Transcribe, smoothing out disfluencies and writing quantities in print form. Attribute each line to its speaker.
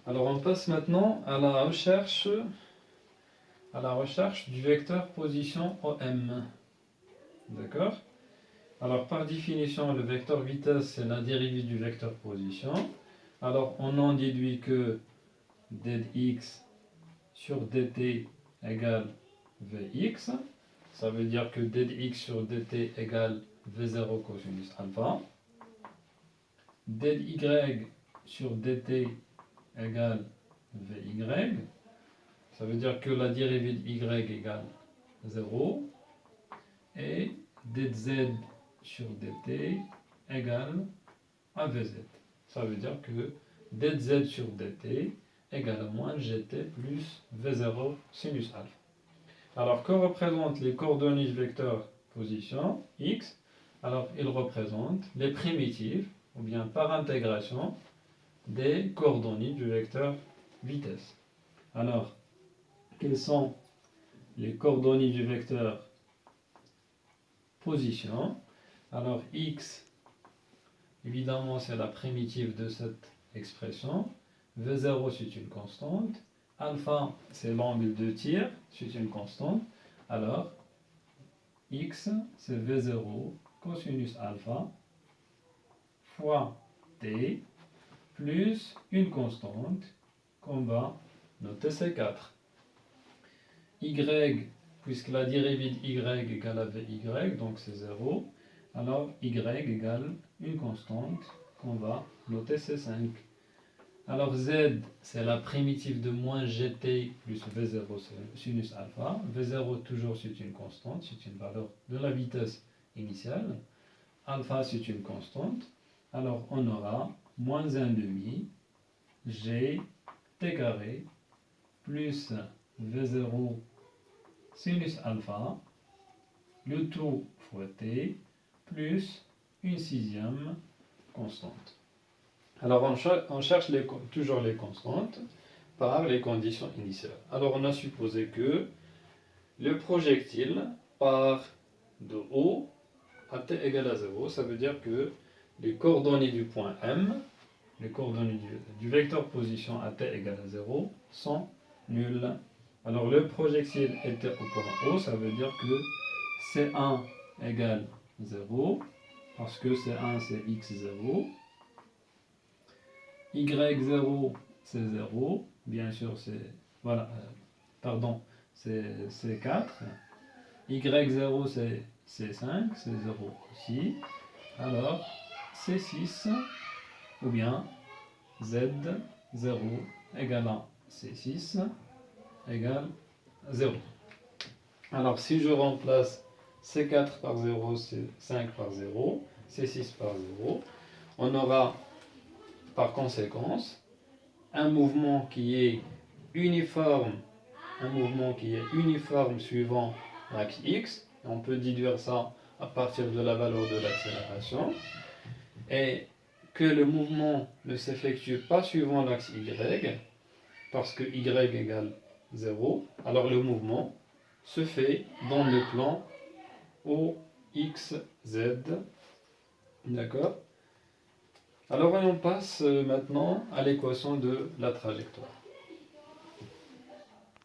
Speaker 1: Alors on passe maintenant à la recherche du vecteur position OM. D'accord? Alors par définition, le vecteur vitesse, c'est la dérivée du vecteur position. Alors on en déduit que dx sur dt égale vx. Ça veut dire que dx sur dt égale v0 cosinus alpha. dy sur dt égale vy. Ça veut dire que la dérivée de y égale 0. Et dz sur dt égale à vz. Ça veut dire que dz sur dt égale à moins gt plus v0 sinus alpha. Alors, que représentent les coordonnées du vecteur position x? Alors, ils représentent les primitives, ou bien par intégration, des coordonnées du vecteur vitesse. Alors, quelles sont les coordonnées du vecteur position? Alors, x, évidemment, c'est la primitive de cette expression. V0, c'est une constante. Alpha, c'est l'angle de tir, c'est une constante. Alors, x, c'est V0 cosinus alpha fois t plus une constante qu'on va noter C4. Y, puisque la dérivée de y égale à vy, donc c'est 0, alors y égale une constante qu'on va noter C5. Alors z, c'est la primitive de moins gt plus v0 sinus alpha. V0 toujours c'est une constante, c'est une valeur de la vitesse initiale. Alpha c'est une constante. Alors on aura moins 1,5 g t carré plus v0 sinus alpha, le tout fois t, plus une sixième constante. Alors on cherche toujours les constantes par les conditions initiales. Alors on a supposé que le projectile part de O à t égale à 0. Ça veut dire que les coordonnées du point M, les coordonnées du vecteur position à t égale à 0 sont nulles. Alors le projectile était au point O, ça veut dire que C1 égale 0, parce que C1 c'est x0. Y0 c'est 0, bien sûr c'est, voilà, c'est 4. Y0 c'est 5, c'est 0 aussi. Alors C6 ou bien Z0 égale à C6 égale 0. Alors si je remplace C4 par 0, C5 par 0, C6 par 0, on aura par conséquence un mouvement qui est uniforme, suivant l'axe x. On peut déduire ça à partir de la valeur de l'accélération. Et que le mouvement ne s'effectue pas suivant l'axe y, parce que y égale 0, alors le mouvement se fait dans le plan OXZ. D'accord? Alors on passe maintenant à l'équation de la trajectoire.